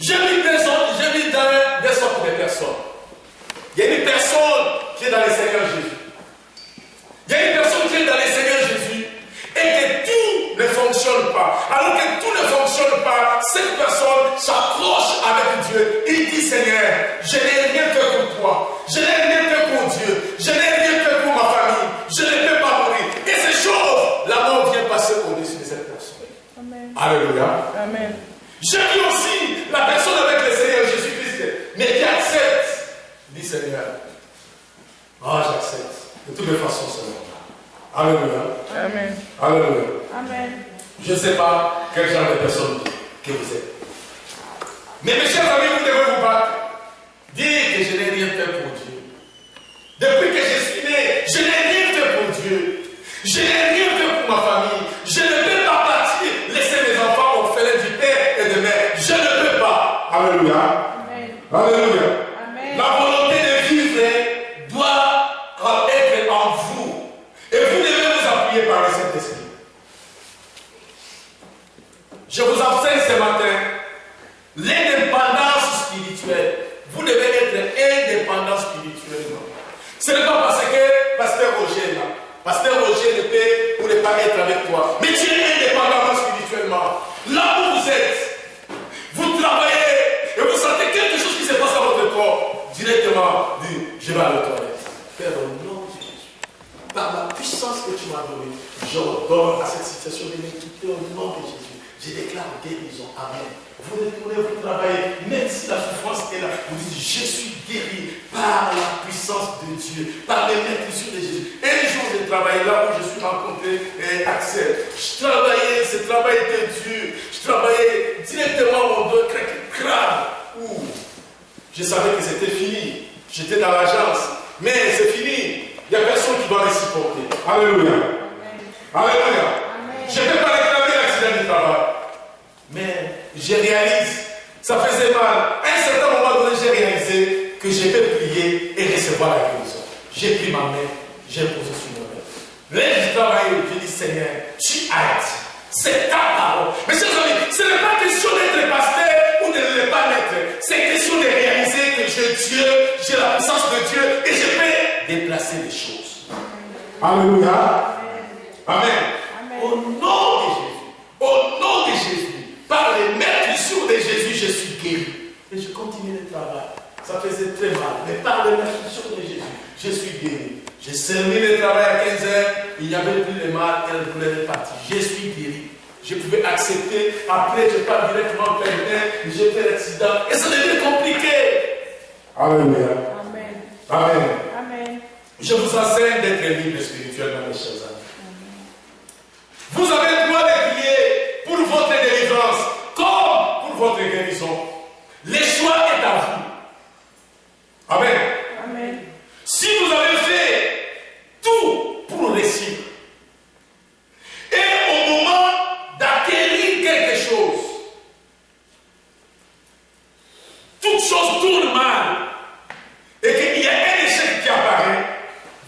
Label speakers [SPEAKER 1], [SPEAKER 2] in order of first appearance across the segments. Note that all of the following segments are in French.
[SPEAKER 1] J'ai mis dans des sortes de personnes. Il y a une personne qui est dans le Seigneur Jésus. Il y a une personne qui est dans le Seigneur Jésus et que tout ne fonctionne pas. Alors que tout ne fonctionne pas, cette personne s'accroche avec Dieu. Il dit, Seigneur, je n'ai rien fait pour toi. Je n'ai rien fait pour Dieu. Je n'ai rien fait pour ma famille. Je ne peux pas mourir. Et ces choses, la mort vient passer au-dessus de cette personne. Amen. Alléluia. Amen. J'ai vu aussi la personne avec le Seigneur Jésus-Christ, mais qui accepte. Dit Seigneur, j'accepte. De toutes les façons, Seigneur. Alléluia. Amen. Alléluia. Amen. Je ne sais pas quel genre de personne que vous êtes. Mais mes chers amis, vous devez vous battre. Dire que je n'ai rien fait pour Dieu. Depuis que je suis né, je n'ai rien fait pour Dieu. Je n'ai rien fait pour ma famille. Je ne peux pas partir, laisser mes enfants orphelins du père et de mère. Je ne peux pas. Alléluia. Amen. Alléluia. Amen. La volonté de vivre doit être en vous. Et vous devez vous appuyer par le Saint-Esprit. Je vous enseigne ce matin l'indépendance spirituelle. Vous devez être indépendant spirituellement. Ce n'est pas parce que Pasteur Roger est là. Pasteur Roger ne peut ou ne pas être avec toi. Mais tu es indépendant spirituellement. Là où vous êtes, vous travaillez et vous sentez quelque chose qui se passe dans votre corps. Directement, dites, je vais à la toilette. Père, au nom de Jésus, par la puissance que tu m'as donnée, j'ordonne à cette situation de m'équiper au nom de Jésus. Je déclare guérison. Amen. Vous retournez, vous travaillez, même si la souffrance est là, vous dites, je suis guéri par la puissance de Dieu, par les maîtrises de Jésus. Un jour, j'ai travaillé là où je suis rencontré Axel. Je travaillais, ce travail de Dieu. Je travaillais directement mon dos crâne. Je savais que c'était fini. J'étais dans l'agence. Mais c'est fini. Il n'y a personne qui doit les supporter. Alléluia. Alléluia. Je ne peux pas réclamer l'accident du travail. Mais je réalise, ça faisait mal. À un certain moment donné, j'ai réalisé que je peux prier et recevoir la guérison. J'ai pris ma main, j'ai posé sur mon main. Là, je travaille, je dis, Seigneur, tu as dit. C'est ta parole. Mais chers amis, ce n'est pas question d'être pasteur ou de ne pas l'être. C'est question de réaliser que j'ai la puissance de Dieu et je peux déplacer les choses. Alléluia. Amen. Au nom de Jésus. Au nom de Jésus. Par les maîtrisures de Jésus, je suis guéri. Et je continue le travail. Ça faisait très mal. Mais par les maîtrisures de Jésus, je suis guéri. J'ai servi le travail à 15 heures. Il n'y avait plus de mal. Elle voulait repartir. Je suis guéri. Je pouvais accepter. Après, je pars directement vers le j'ai fait l'accident. Et ça devient compliqué. Alléluia. Amen. Amen. Amen. Je vous enseigne d'être libre spirituellement, mes chers amis. Amen. Vous avez le droit de prier pour votre délivrance, comme pour votre guérison. Le choix est à vous. Amen. Amen. Si vous avez fait tout pour réussir, et au moment d'acquérir quelque chose, toute chose tourne mal, et qu'il y a un échec qui apparaît,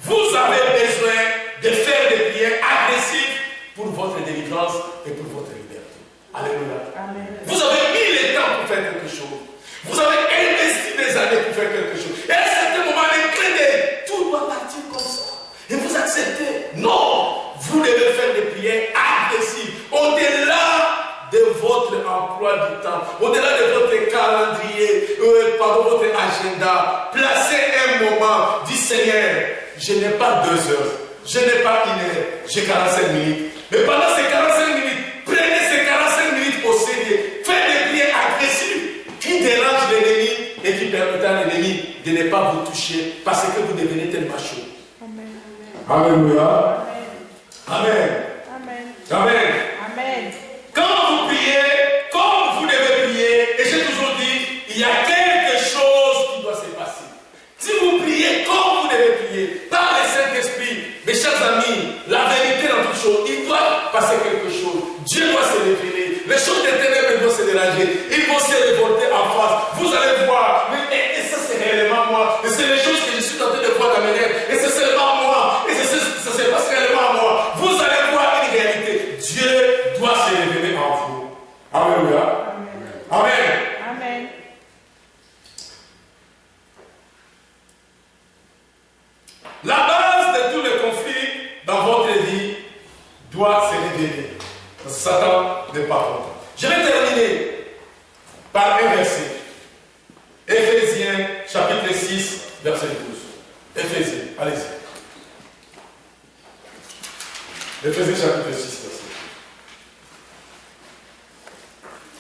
[SPEAKER 1] vous avez besoin de faire des prières agressives pour votre délivrance et pour votre liberté. Alléluia. Amen. Vous avez mis le temps pour faire quelque chose. Vous avez investi des années pour faire quelque chose. Et à un certain moment, tout doit partir comme ça. Et vous acceptez. Non, vous devez faire des prières agressives. Au-delà de votre emploi du temps, au-delà de votre calendrier, votre agenda, placez un moment. Dis Seigneur, je n'ai pas 2 heures, je n'ai pas 1 heure, j'ai 45 minutes. Mais pendant ces 45 minutes, prenez ces 45 minutes au sérieux. Faites des prières agressives qui dérangent l'ennemi et qui permettent à l'ennemi de ne pas vous toucher parce que vous devenez tellement chaud. Amen. Alléluia. Amen. Amen. Amen. Amen. Quand vous priez, comme vous devez prier, et j'ai toujours dit, il y a quelque chose qui doit se passer. Si vous priez comme vous devez prier, par le Saint-Esprit, mes chers amis, la vérité dans toute chose, il doit passer quelque chose. Dieu doit se révéler. Les choses des ténèbres doivent se déranger. Ils vont se révolter en face. Vous allez voir. Mais et ça, c'est réellement moi. Et c'est les choses que je suis en train de voir dans mes rêves. Et c'est seulement moi. Et ça se passe réellement à moi. Vous allez voir une réalité. Dieu doit se révéler en vous. Alléluia. Amen. Amen. Je vais terminer par un verset. Éphésiens chapitre 6, verset 12. Éphésiens, allez-y. Éphésiens chapitre 6, verset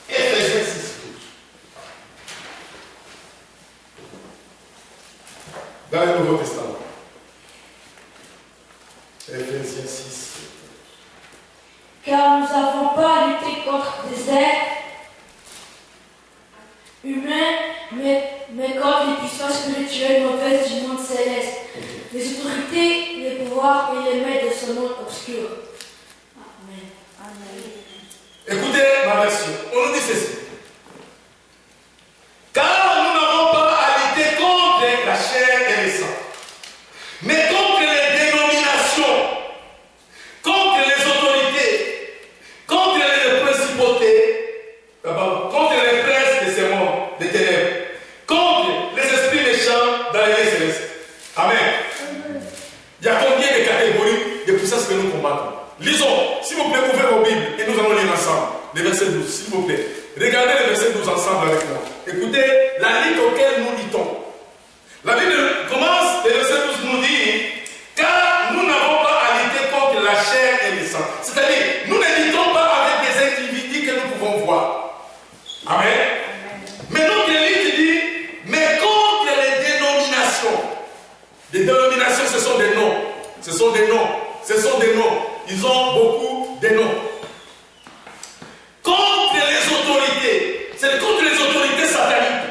[SPEAKER 1] 12. Éphésiens 6, 12. Dans le Nouveau Testament. Éphésiens 6.
[SPEAKER 2] Car nous n'avons pas à lutter contre des êtres humains, mais contre les puissances spirituelles mauvaises du monde céleste, les autorités, les pouvoirs et les maîtres de ce monde obscur. Amen. Amen.
[SPEAKER 1] Écoutez ma version. On nous dit ceci. Car nous n'avons pas à lutter contre la chair et le sang, mais contre les dénominations, contre les autorités, contre les principautés, contre les princes de ce monde, des ténèbres, contre les esprits méchants dans les lieux célestes. Amen. Il y a combien de catégories de puissances que nous combattons? Lisons, s'il vous plaît, ouvrez vos Bibles et nous allons lire ensemble. Le verset 12, s'il vous plaît. Regardez le verset 12 ensemble avec moi. Écoutez la ligne auquel nous luttons. La Bible commence, le verset 12 nous dit, car nous n'avons pas à lutter contre la chair et le sang. C'est-à-dire, nous ne luttons pas avec des individus que nous pouvons voir. Amen. Mais notre lutte dit, mais contre les dénominations. Les dénominations, ce sont des noms. Ce sont des noms. Ce sont des noms. Ils ont beaucoup de noms. Contre les autorités. C'est contre les autorités sataniques.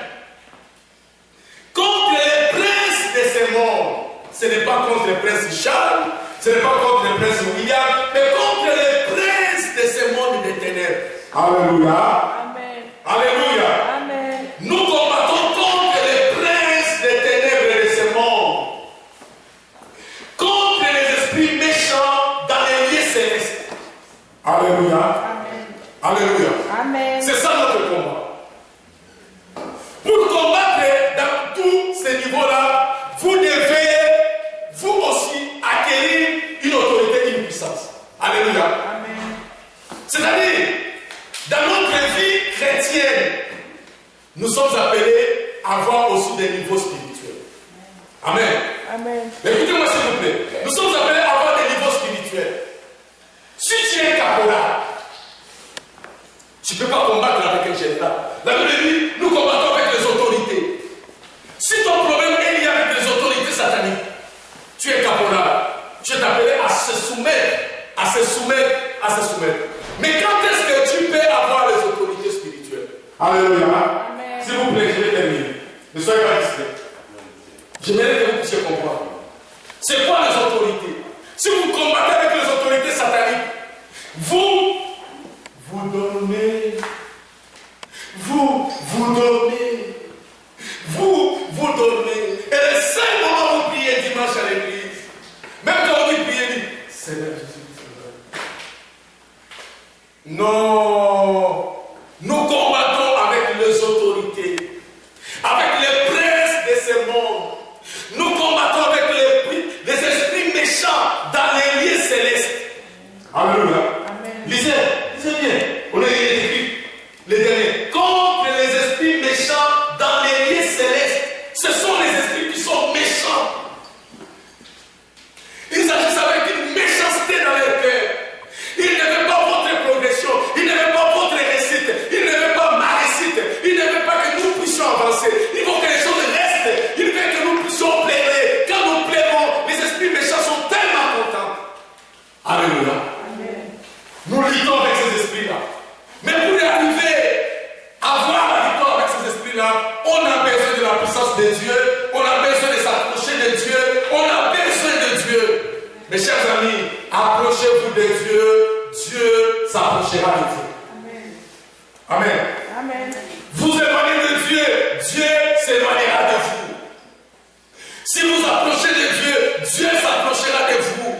[SPEAKER 1] Contre les princes de ces mondes. Ce n'est pas contre le prince Charles, ce n'est pas contre le prince William, mais contre les princes de ces mondes des ténèbres. Alléluia.
[SPEAKER 2] Amen.
[SPEAKER 1] Alléluia.
[SPEAKER 2] Amen.
[SPEAKER 1] Nous combattons contre les princes des ténèbres de ce monde. Contre les esprits méchants dans les lieux célestes. Alléluia.
[SPEAKER 2] Amen.
[SPEAKER 1] Alléluia.
[SPEAKER 2] Amen.
[SPEAKER 1] C'est ça notre combat. Pour combattre dans tous ces niveaux-là, vous devez, vous aussi, acquérir une autorité, une puissance. Alléluia.
[SPEAKER 2] Amen.
[SPEAKER 1] C'est-à-dire, dans notre vie chrétienne, nous sommes appelés à avoir aussi des niveaux spirituels. Amen.
[SPEAKER 2] Amen.
[SPEAKER 1] Écoutez-moi s'il vous plaît. Nous sommes appelés à avoir des niveaux spirituels. Si tu es caporal, tu ne peux pas combattre avec un général. La Bible dit, nous combattons avec les autorités. Si ton problème est lié avec les autorités sataniques, tu es caporal. Tu es appelé à se soumettre, à se soumettre, à se soumettre. Mais quand est-ce que tu peux avoir les autorités spirituelles? Alléluia.
[SPEAKER 2] Amen.
[SPEAKER 1] S'il vous plaît, je vais terminer. Ne soyez pas distrait. J'aimerais que vous puissiez comprendre. C'est quoi les autorités? Si vous combattez avec les autorités sataniques, vous dormez. Vous dormez. Vous dormez. Et le seul moment où vous priez dimanche à l'église, même quand vous priez, dites, Seigneur Jésus, non. Nous combattons avec les autorités, avec les princes de ce monde. Nous combattons avec les esprits méchants dans les lieux célestes. Alléluia.
[SPEAKER 2] Amen.
[SPEAKER 1] Lisez bien. On est écrit les derniers. Contre les esprits méchants dans les lieux célestes. Ce sont les esprits qui sont méchants. Ils agissent avec une méchanceté dans leur cœur. Ils ne veulent pas votre progression. Ils ne veulent pas votre réussite. Ils ne veulent pas ma réussite. Ils ne veulent pas que nous puissions avancer. Ils veulent que les choses restent. Ils veulent que nous puissions plaire. Quand nous plairons, les esprits méchants sont tellement contents. Alléluia. Nous luttons avec ces esprits-là. Mais pour y arriver à avoir la victoire avec ces esprits-là, on a besoin de la puissance de Dieu. On a besoin de s'approcher de Dieu. On a besoin de Dieu. Mes chers amis, approchez-vous de Dieu. Dieu s'approchera de vous. Amen.
[SPEAKER 2] Amen.
[SPEAKER 1] Vous éloignez de Dieu, Dieu s'éloignera de vous. Si vous approchez de Dieu, Dieu s'approchera de vous.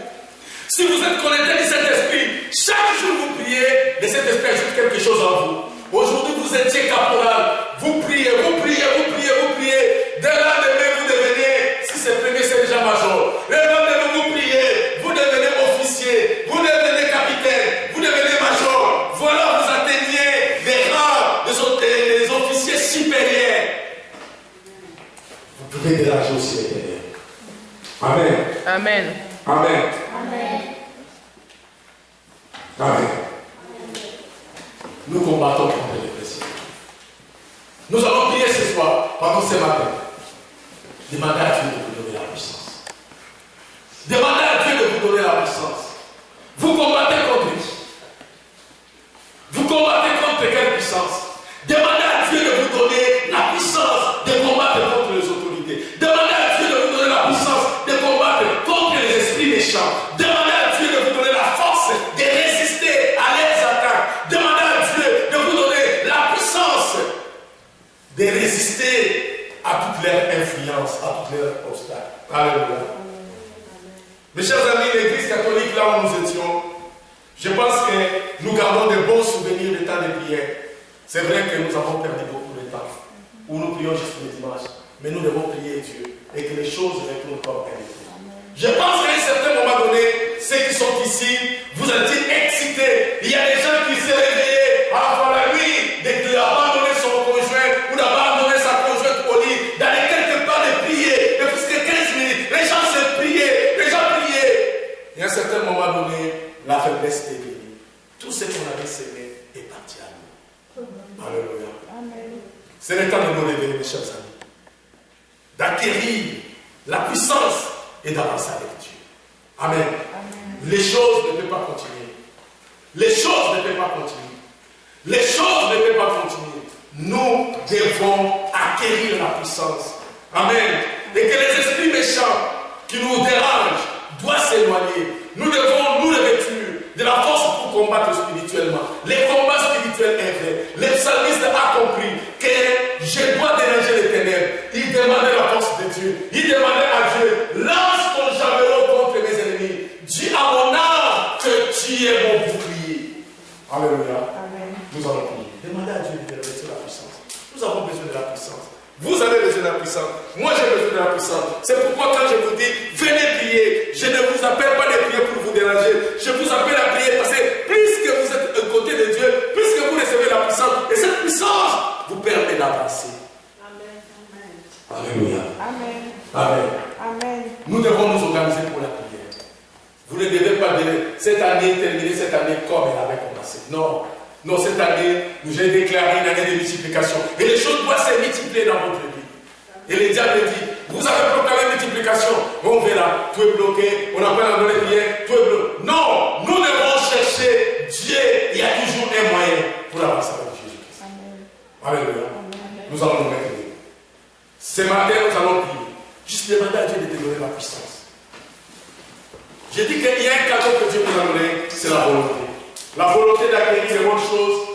[SPEAKER 1] Si vous êtes connecté de cet esprit, chaque jour vous priez, et cet esprit ajoute quelque chose en vous. Aujourd'hui, vous étiez caporal. Vous priez, vous priez, vous priez, vous priez. Dès lendemain, vous devenez, si c'est premier, c'est déjà major. Le lendemain, vous priez, vous devenez officier, vous devenez capitaine, vous devenez major. Voilà, vous atteignez pouvez déranger aussi les ténèbres. Amen.
[SPEAKER 3] Amen.
[SPEAKER 1] Amen.
[SPEAKER 2] Amen.
[SPEAKER 1] Amen. Nous combattons contre les blessures. Nous allons prier ce soir, pendant ce matin. Demandez à Dieu de vous donner la puissance. Demandez à Dieu de vous donner la puissance. Vous combattez contre lui. Vous combattez contre quelle puissance? Demandez à Dieu de vous donner la puissance de combattre contre les autorités. Demandez à Dieu de vous donner la puissance de combattre contre les esprits méchants. Demandez à Dieu de vous donner la force de résister à leurs attaques. Demandez à Dieu de vous donner la puissance de résister à toutes leurs influences, à toutes leurs obstacles. Alléluia. Mes chers amis, l'église catholique, là où nous étions, je pense que nous gardons de bons souvenirs des temps de prière. C'est vrai que nous avons perdu beaucoup de temps, où nous prions juste le dimanche, mais nous devons prier Dieu et que les choses retournent comme elles étaient. Je pense qu'à un certain moment donné, ceux qui sont ici, vous êtes excités. Il y a des gens qui se réveillent avant la nuit, d'abandonner son conjoint ou d'abandonner sa conjointe au lit, d'aller quelque part de prier, de plus que 15 minutes. Les gens se priaient, les gens priaient. Et à un certain moment donné, la faiblesse est venue. Tout ce qu'on avait semé est parti à nous. Alléluia. C'est le temps de nous réveiller, mes chers amis. D'acquérir la puissance et d'avancer avec Dieu. Amen. Les choses ne peuvent pas continuer. Les choses ne peuvent pas continuer. Les choses ne peuvent pas continuer. Nous devons acquérir la puissance. Amen. Et que les esprits méchants qui nous dérangent doivent s'éloigner. Nous devons nous revêtir de la force pour combattre spirituellement. Les combats spirituels est vrai. Le psalmiste a compris que je dois déranger les ténèbres. Il demandait la force de Dieu. Il demandait à Dieu, lance ton javelot contre mes ennemis. Dis à mon âme que tu es mon bouclier. Alléluia. Nous allons prier. Demandez à Dieu de revêtir la puissance. Nous avons besoin de la puissance. Vous avez besoin de la puissance. Moi, j'ai besoin de la puissance. C'est pourquoi quand je vous dis, venez prier, je ne vous appelle pas de prier pour vous déranger. Je vous appelle à prier parce que puisque vous êtes à côté de Dieu, puisque vous recevez la puissance, et cette puissance vous permet d'avancer. Alléluia. Amen. Nous devons nous organiser pour la prière. Vous ne devez pas dire, cette année, terminer cette année comme elle avait commencé. Non. Non, cette année, nous avons déclaré une année de multiplication. Et les choses doivent se multiplier dans votre vie. Et le diable dit, vous avez proclamé multiplication. On verra, tout est bloqué, on n'a pas la donné rien, tout est bloqué. Non, nous devons chercher Dieu. Il y a toujours un moyen pour avancer avec Jésus-Christ. Alléluia. Nous allons nous mettre. Ce matin, nous allons prier. Juste demander à Dieu de te donner la puissance. Je dis qu'il y a un cadeau que Dieu nous a donné, c'est la volonté. La volonté d'acquérir les bonnes choses